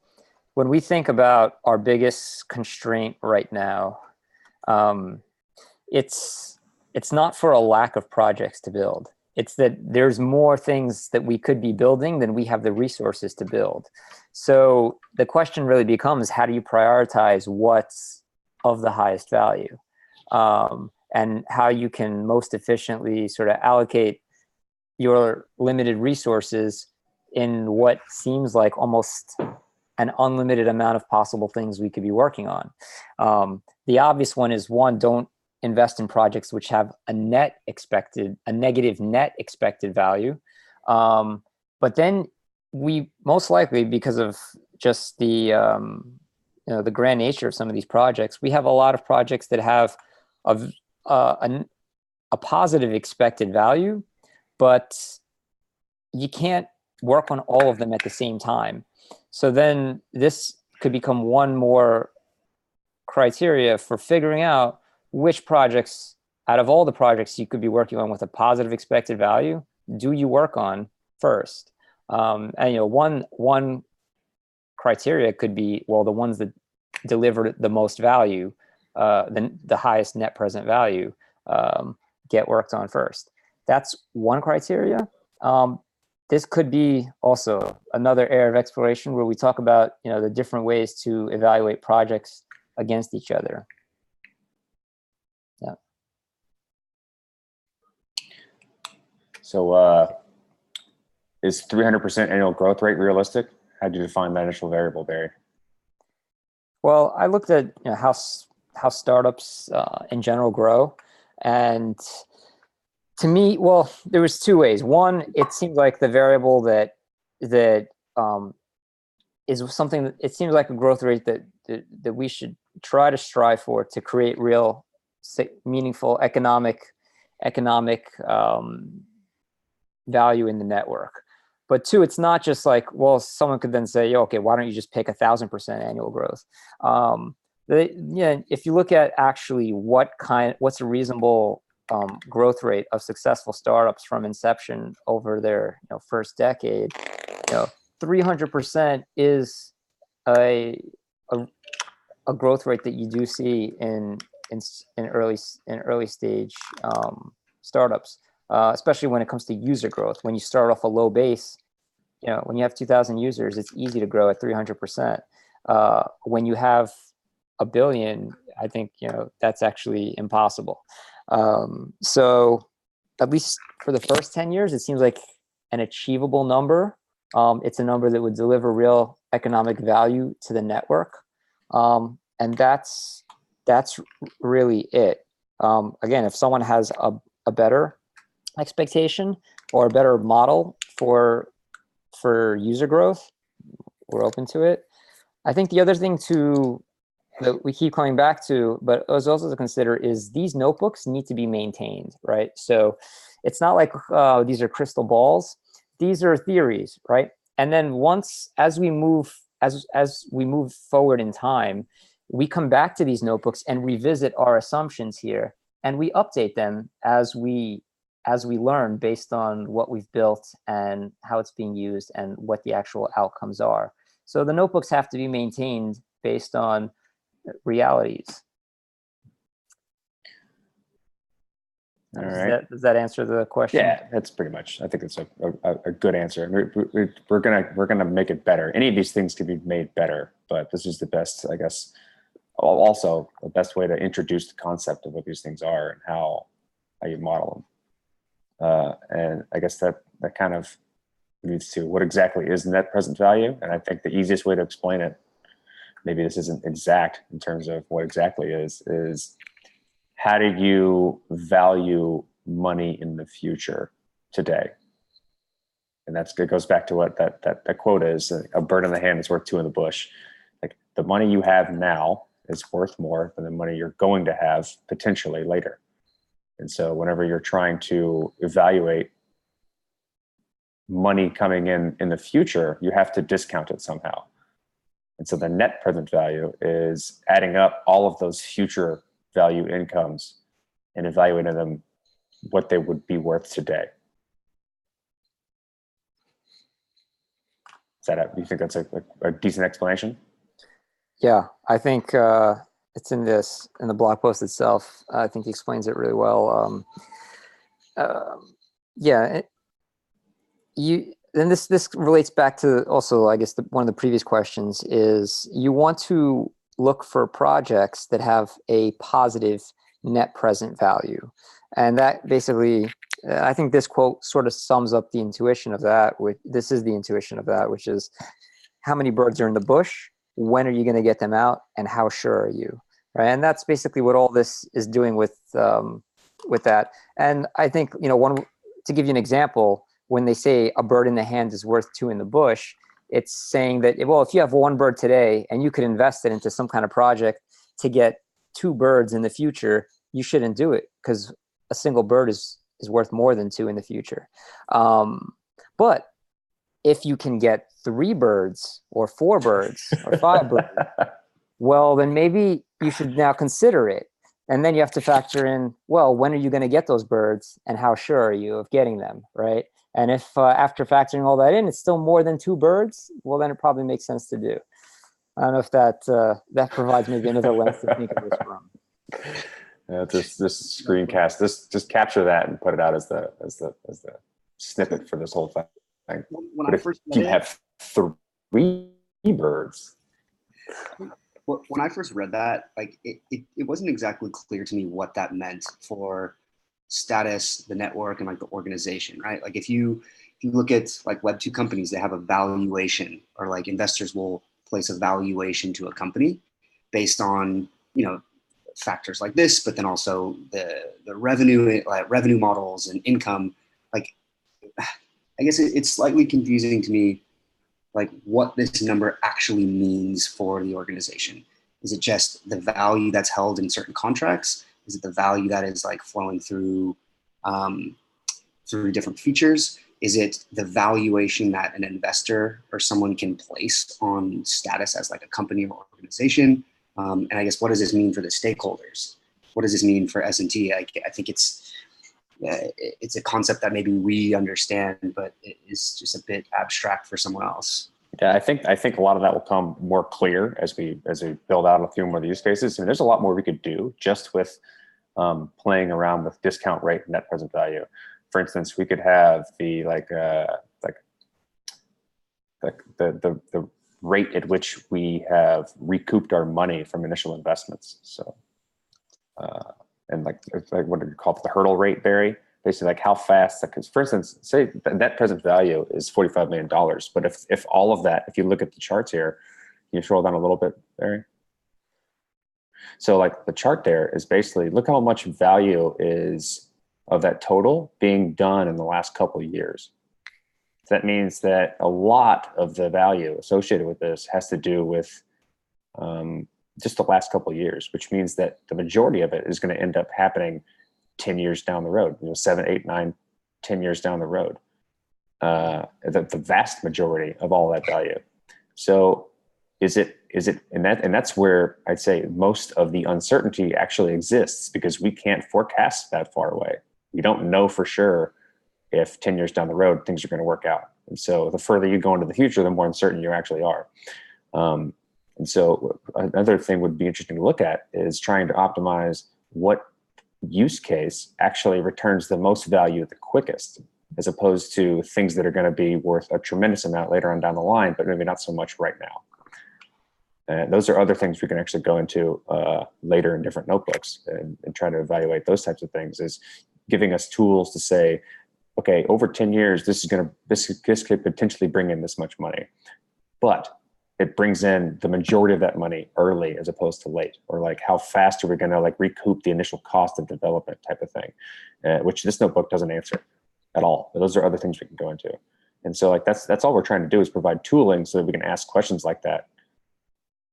Speaker 2: when we think about our biggest constraint right now, it's not for a lack of projects to build. It's that there's more things that we could be building than we have the resources to build. So the question really becomes, how do you prioritize what's of the highest value? And how you can most efficiently sort of allocate your limited resources in what seems like almost an unlimited amount of possible things we could be working on. The obvious one is, one, don't invest in projects which have a negative net expected value. But then we most likely, because of just the grand nature of some of these projects, we have a lot of projects that have a positive expected value, but you can't work on all of them at the same time. So then this could become one more criteria for figuring out which projects out of all the projects you could be working on with a positive expected value do you work on first. And one criteria could be, well, the ones that deliver the most value, the highest net present value, get worked on first. That's one criteria. This could be also another area of exploration where we talk about the different ways to evaluate projects against each other. Yeah.
Speaker 3: So is 300% annual growth rate realistic? How do you define that initial variable, Barry?
Speaker 2: Well, I looked at how startups in general grow, and to me, well, there was two ways. One, it seems like the variable that is something that it seems like a growth rate that we should try to strive for to create real, meaningful economic value in the network. But two, it's not just like, well, someone could then say, okay, why don't you just pick 1,000% annual growth? If you look at actually what's a reasonable growth rate of successful startups from inception over their first decade, 300% is a growth rate that you do see in early stage startups, especially when it comes to user growth. When you start off a low base, when you have 2,000 users, it's easy to grow at 300%. When you have 1 billion, I think that's actually impossible. So at least for the first 10 years, it seems like an achievable number. It's a number that would deliver real economic value to the network. And that's really it. Again, if someone has a better expectation or a better model for user growth, we're open to it. I think the other thing that we keep coming back to, but was also to consider, is these notebooks need to be maintained, right? So it's not like these are crystal balls. These are theories, right? And then as we move forward in time, we come back to these notebooks and revisit our assumptions here, and we update them as we learn based on what we've built and how it's being used and what the actual outcomes are. So the notebooks have to be maintained based on realities.
Speaker 3: All right.
Speaker 2: Does that answer the question?
Speaker 3: Yeah, that's pretty much. I think it's a good answer. We're gonna make it better. Any of these things could be made better, but this is the best, I guess. Also, the best way to introduce the concept of what these things are and how you model them. And I guess that kind of leads to what exactly is net present value. And I think the easiest way to explain it, maybe this isn't exact in terms of what exactly is how do you value money in the future today? And it goes back to what that quote is: a bird in the hand is worth two in the bush. Like, the money you have now is worth more than the money you're going to have potentially later. And so whenever you're trying to evaluate money coming in the future, you have to discount it somehow. And so the net present value is adding up all of those future value incomes and evaluating them what they would be worth today. You think that's a decent explanation?
Speaker 2: Yeah, I think it's in the blog post itself. I think he explains it really well. Yeah, then this relates back to also, I guess, one of the previous questions is you want to look for projects that have a positive net present value. And that basically, I think this quote sort of sums up the intuition of that. This is the intuition of that, which is how many birds are in the bush, when are you going to get them out, and how sure are you? Right? And that's basically what all this is doing with that. And I think, to give you an example, when they say a bird in the hand is worth two in the bush, it's saying that, well, if you have one bird today and you could invest it into some kind of project to get two birds in the future, you shouldn't do it, because a single bird is worth more than two in the future. But if you can get 3 birds or 4 birds or 5 birds, well, then maybe you should now consider it. And then you have to factor in, well, when are you going to get those birds and how sure are you of getting them, right? And if after factoring all that in, it's still more than 2 birds, well, then it probably makes sense to do. I don't know if that provides maybe another lens to think of this from.
Speaker 3: Yeah, this screencast, just capture that and put it out as the snippet for this whole thing.
Speaker 1: When I first read
Speaker 3: you have 3 birds.
Speaker 1: When I first read that, like it wasn't exactly clear to me what that meant for status, the network, and like the organization, right? Like if you look at like Web2 companies, they have a valuation, or like investors will place a valuation to a company based on, factors like this, but then also the revenue models and income. Like, I guess it's slightly confusing to me, like what this number actually means for the organization. Is it just the value that's held in certain contracts? Is it the value that is like flowing through different features? Is it the valuation that an investor or someone can place on status as like a company or organization? And I guess, what does this mean for the stakeholders? What does this mean for S&T? I think it's a concept that maybe we understand, but it is just a bit abstract for someone else.
Speaker 3: Yeah, I think a lot of that will come more clear as we build out a few more of the use cases. And there's a lot more we could do just with playing around with discount rate and net present value. For instance, we could have the rate at which we have recouped our money from initial investments. So, and like what do you call it, the hurdle rate, Barry? basically like how fast, because for instance, say the net present value is $45 million, but if all of that, if you look at the charts here, can you scroll down a little bit, Barry? So like the chart there is basically, look how much value is of that total being done in the last couple of years. So that means that a lot of the value associated with this has to do with just the last couple of years, which means that the majority of it is going to end up happening 10 years down the road, 7, 8, 9, 10 years down the road. The vast majority of all that value. So and that's where I'd say most of the uncertainty actually exists, because we can't forecast that far away. We don't know for sure if 10 years down the road, things are going to work out. And so the further you go into the future, the more uncertain you actually are. And so another thing would be interesting to look at is trying to optimize what use case actually returns the most value the quickest, as opposed to things that are going to be worth a tremendous amount later on down the line, but maybe not so much right now. And those are other things we can actually go into later in different notebooks and try to evaluate those types of things, is giving us tools to say, okay, over 10 years, this could potentially bring in this much money, but it brings in the majority of that money early as opposed to late, or like how fast are we going to like recoup the initial cost of development type of thing, which this notebook doesn't answer at all. But those are other things we can go into. And so like that's all we're trying to do, is provide tooling so that we can ask questions like that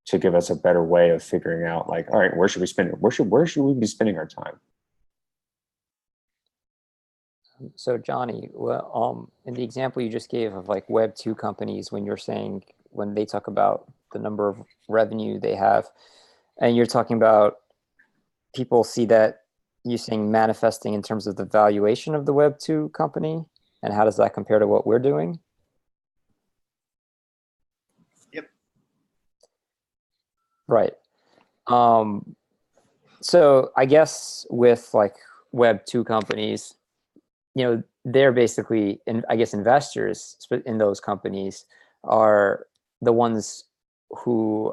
Speaker 3: to give us a better way of figuring out like, all right, where should we spend it? Where should we be spending our time?
Speaker 2: So Johnny, well, in the example you just gave of like Web 2 companies, when you're saying, when they talk about the number of revenue they have, and you're talking about people see that, you're saying manifesting in terms of the valuation of the Web 2 company, and how does that compare to what we're doing?
Speaker 1: Yep.
Speaker 2: Right. So I guess with like Web 2 companies, they're basically, I guess investors in those companies are the ones who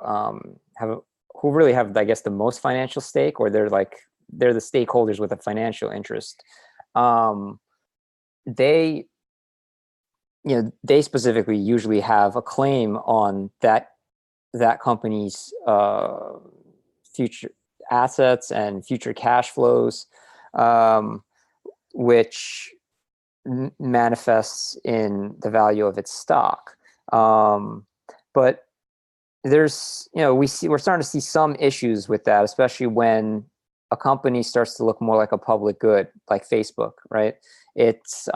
Speaker 2: really have, I guess, the most financial stake, or they're the stakeholders with a financial interest. They specifically usually have a claim on that company's future assets and future cash flows, which manifests in the value of its stock. But there's, we're starting to see some issues with that, especially when a company starts to look more like a public good, like Facebook, right? Its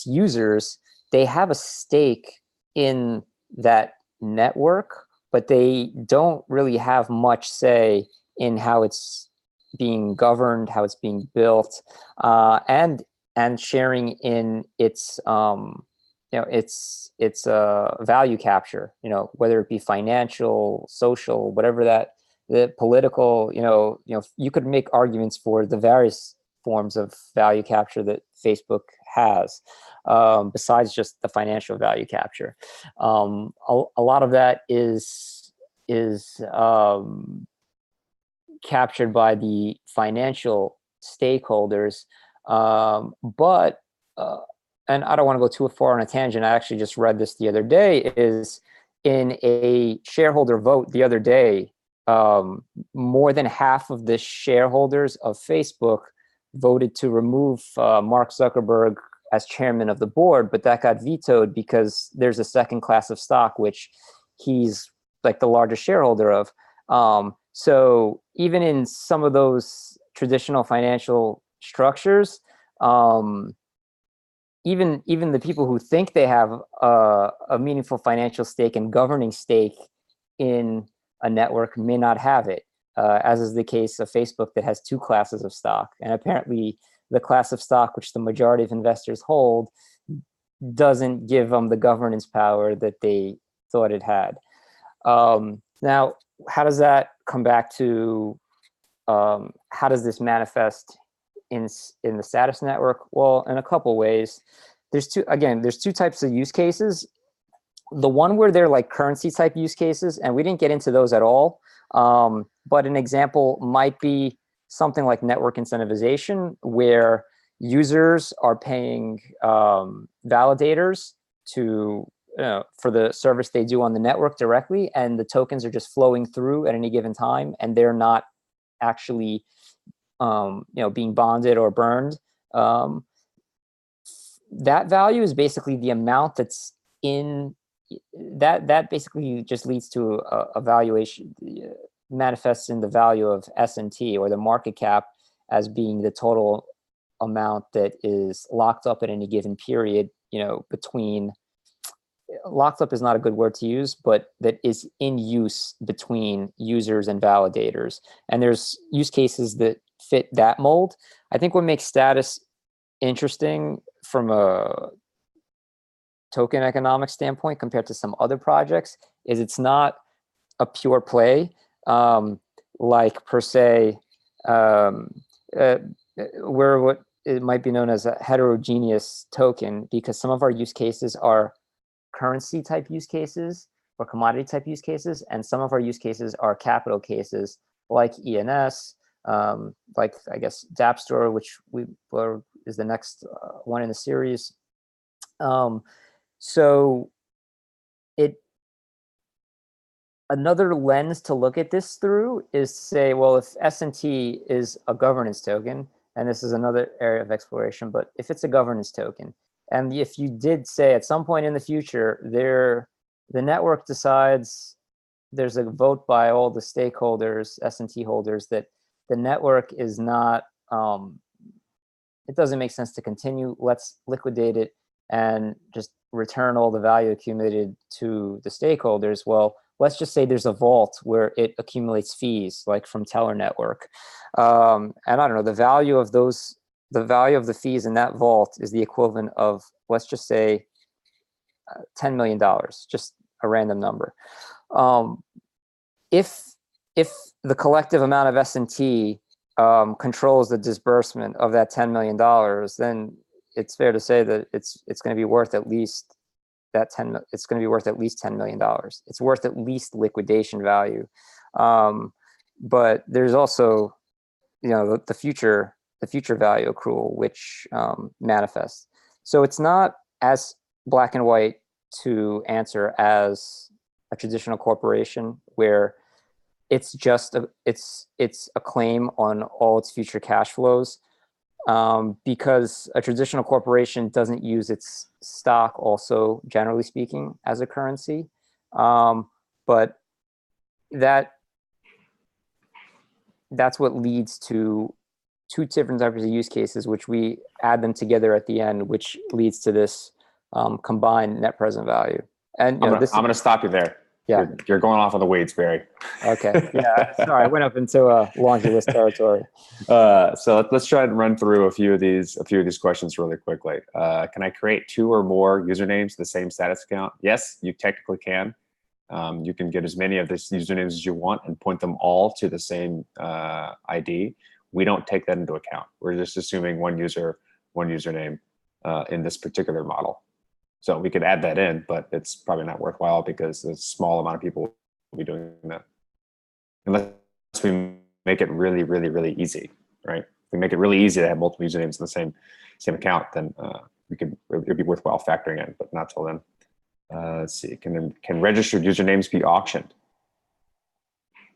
Speaker 2: users, they have a stake in that network, but they don't really have much say in how it's being governed, how it's being built, and sharing in its value capture, whether it be financial, social, whatever the political, you could make arguments for the various forms of value capture that Facebook has, besides just the financial value capture. A lot of that is captured by the financial stakeholders, but and I don't want to go too far on a tangent. I actually just read this the other day, is in a shareholder vote the other day, more than half of the shareholders of Facebook voted to remove Mark Zuckerberg as chairman of the board, but that got vetoed because there's a second class of stock, which he's like the largest shareholder of. So even in some of those traditional financial structures, even the people who think they have a meaningful financial stake and governing stake in a network may not have it, as is the case of Facebook, that has two classes of stock. And apparently the class of stock which the majority of investors hold doesn't give them the governance power that they thought it had. Now, how does that come back to, how does this manifest in the status network? Well, in a couple ways. There's two types of use cases. The one where they're like currency type use cases, and we didn't get into those at all, but an example might be something like network incentivization, where users are paying validators to for the service they do on the network directly, and the tokens are just flowing through at any given time, and they're not actually being bonded or burned. That value is basically the amount that's in that basically just leads to a valuation, manifests in the value of S&T, or the market cap, as being the total amount that is locked up at any given period, between, locked up is not a good word to use, but that is in use between users and validators. And there's use cases that fit that mold. I think what makes status interesting from a token economic standpoint compared to some other projects is it's not a pure play, like per se, where what it might be known as a heterogeneous token, because some of our use cases are currency type use cases or commodity type use cases, and some of our use cases are capital cases like ENS, like I guess Dapstore, which is the next one in the series. So another lens to look at this through is to say, well, if S&T is a governance token, and this is another area of exploration, but if it's a governance token, and if you did say at some point in the future, the network decides, there's a vote by all the stakeholders, S&T holders, that the network is not, it doesn't make sense to continue, let's liquidate it and just return all the value accumulated to the stakeholders. Well, let's just say there's a vault where it accumulates fees, like from Teller Network. And I don't know, the value of the fees in that vault is the equivalent of, let's just say, $10 million, just a random number. If the collective amount of S&T controls the disbursement of that $10 million, then it's fair to say that it's going to be worth at least it's going to be worth at least $10 million. It's worth at least liquidation value. But there's also, the future value accrual, which manifests. So it's not as black and white to answer as a traditional corporation, where it's just it's a claim on all its future cash flows, because a traditional corporation doesn't use its stock also, generally speaking, as a currency. But that's what leads to two different types of use cases, which we add them together at the end, which leads to this combined net present value. And
Speaker 3: I'm going to stop you there.
Speaker 2: Yeah,
Speaker 3: you're going off on the weeds, Barry.
Speaker 2: Okay. Yeah. Sorry, I went up into a laundry list territory.
Speaker 3: So let's try and run through a few of these questions really quickly. Can I create 2 or more usernames to the same status account? Yes, you technically can. You can get as many of these usernames as you want and point them all to the same ID. We don't take that into account. We're just assuming one user, one username in this particular model. So we could add that in, but it's probably not worthwhile because a small amount of people will be doing that. Unless we make it really, really, really easy, right? If we make it really easy to have multiple usernames in the same account, then it'd be worthwhile factoring in, but not till then. Let's see, can registered usernames be auctioned?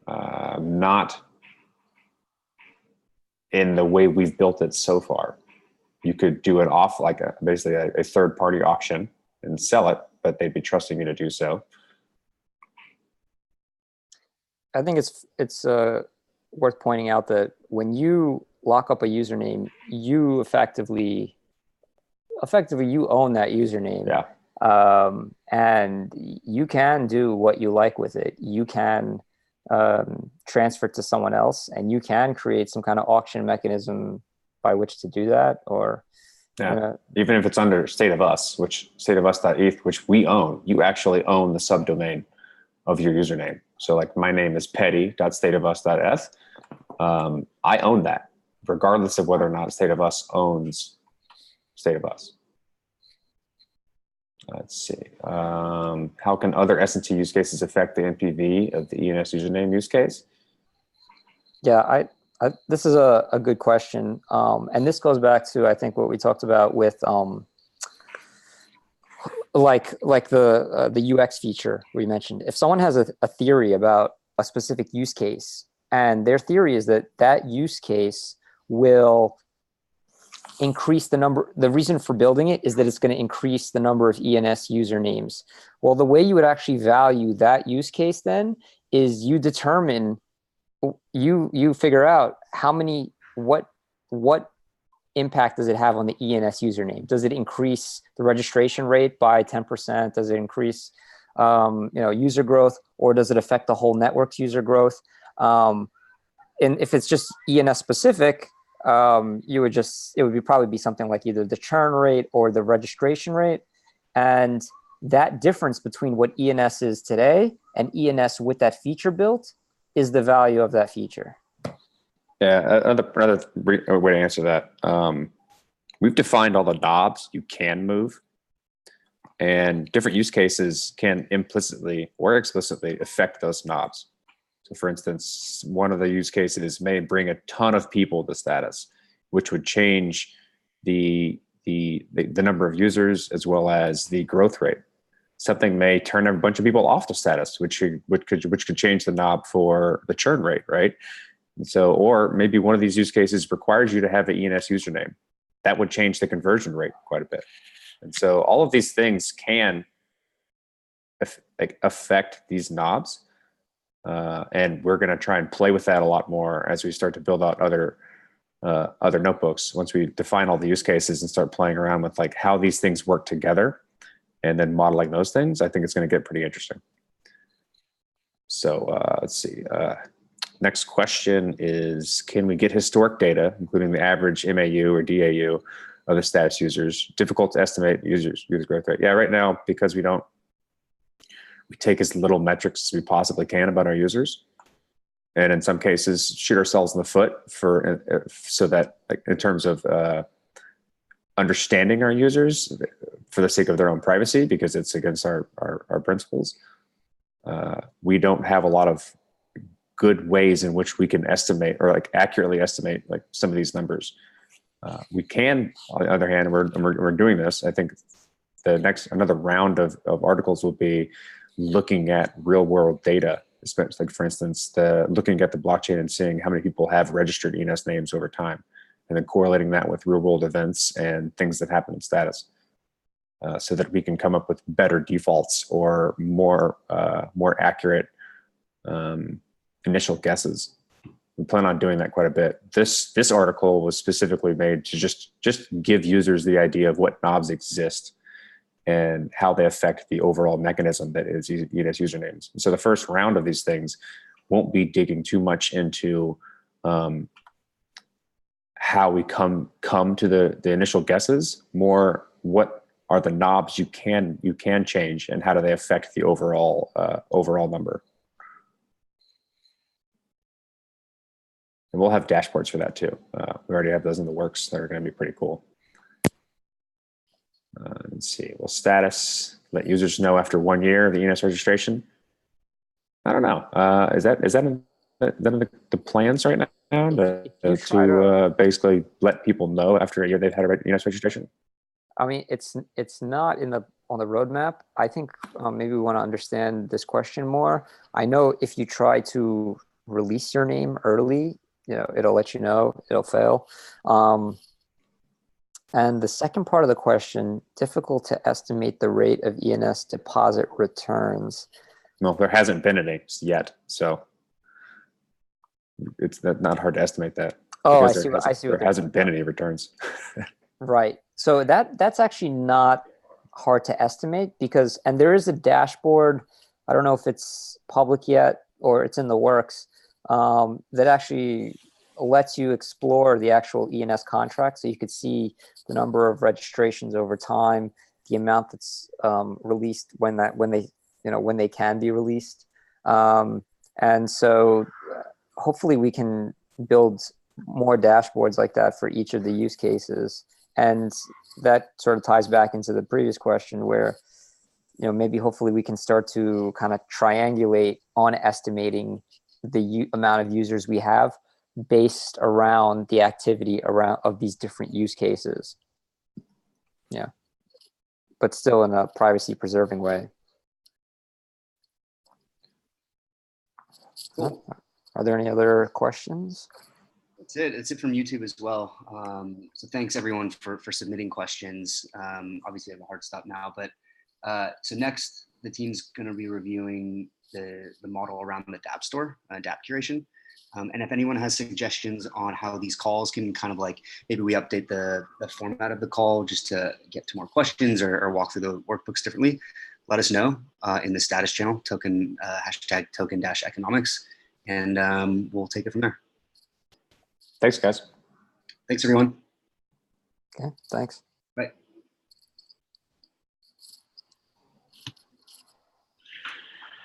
Speaker 3: Not in the way we've built it so far. You could do it off like basically a third-party auction and sell it, but they'd be trusting you to do so.
Speaker 2: I think it's worth pointing out that when you lock up a username, you effectively you own that username.
Speaker 3: Yeah.
Speaker 2: And you can do what you like with it. You can transfer it to someone else, and you can create some kind of auction mechanism by which to do that, or
Speaker 3: even if it's under state of us, which stateofus.eth, which we own, you actually own the subdomain of your username. So like my name is petty.stateofus.eth. I own that, regardless of whether or not State of Us owns State of Us. Let's see. How can other S&T use cases affect the NPV of the ENS username use case?
Speaker 2: Yeah, This is a good question. And this goes back to, I think, what we talked about with like the UX feature we mentioned. If someone has a theory about a specific use case, and their theory is that that use case will increase the reason for building it is that it's going to increase the number of ENS usernames. Well, the way you would actually value that use case then is you determine, you figure out what impact does it have on the ENS username? Does it increase the registration rate by 10%? Does it increase user growth, or does it affect the whole network's user growth? And if it's just ENS specific, it would probably be something like either the churn rate or the registration rate. And that difference between what ENS is today and ENS with that feature built is the value of that feature.
Speaker 3: Yeah, another way to answer that. We've defined all the knobs you can move, and different use cases can implicitly or explicitly affect those knobs. So for instance, one of the use cases may bring a ton of people to status, which would change the number of users as well as the growth rate. Something may turn a bunch of people off to status, which could change the knob for the churn rate, right? And so, or maybe one of these use cases requires you to have an ENS username. That would change the conversion rate quite a bit. And so all of these things can affect these knobs. And we're going to try and play with that a lot more as we start to build out other notebooks. Once we define all the use cases and start playing around with like how these things work together and then modeling those things, I think it's going to get pretty interesting. So let's see. Next question is, can we get historic data, including the average MAU or DAU of the status users? Difficult to estimate user growth rate. Yeah, right now, because we take as little metrics as we possibly can about our users. And in some cases, shoot ourselves in the foot so that, like, in terms of understanding our users for the sake of their own privacy, because it's against our principles. We don't have a lot of good ways in which we can estimate or like accurately estimate like some of these numbers. We can, on the other hand, we're doing this. I think another round of articles will be looking at real world data, especially, like, for instance, looking at the blockchain and seeing how many people have registered ENS names over time, and then correlating that with real world events and things that happen in status, so that we can come up with better defaults or more accurate initial guesses. We plan on doing that quite a bit. This article was specifically made to just give users the idea of what knobs exist and how they affect the overall mechanism that is ENS usernames. So the first round of these things won't be digging too much into how we come to the initial guesses. More, what are the knobs you can change, and how do they affect the overall number? And we'll have dashboards for that too. We already have those in the works that are going to be pretty cool. Let's see. Will status let users know after 1 year of the ENS registration? I don't know. Is that in the plans right now to basically let people know after a year they've had a ENS registration?
Speaker 2: I mean, it's not on the roadmap. I think maybe we want to understand this question more. I know if you try to release your name early, it'll let you know, it'll fail. And the second part of the question, difficult to estimate the rate of ENS deposit returns.
Speaker 3: No, there hasn't been any yet, so it's not hard to estimate that.
Speaker 2: Oh, I see.
Speaker 3: There hasn't been any returns.
Speaker 2: Right. So that's actually not hard to estimate, and there is a dashboard. I don't know if it's public yet or it's in the works, that actually lets you explore the actual ENS contract, so you could see the number of registrations over time, the amount that's released when they can be released, and so hopefully we can build more dashboards like that for each of the use cases. And that sort of ties back into the previous question where, maybe hopefully we can start to kind of triangulate on estimating the amount of users we have based around the activity around of these different use cases. Yeah, but still in a privacy preserving way.
Speaker 1: Cool.
Speaker 2: Are there any other questions?
Speaker 1: That's it. It's it from YouTube as well. So thanks everyone for submitting questions. Obviously I have a hard stop now, but so next the team's going to be reviewing the model around the dApp store, dApp curation. And if anyone has suggestions on how these calls can kind of like, maybe we update the format of the call just to get to more questions or walk through the workbooks differently, let us know in the status channel, token hashtag token-economics, and we'll take it from there.
Speaker 3: Thanks, guys.
Speaker 1: Thanks, everyone.
Speaker 2: Okay, thanks.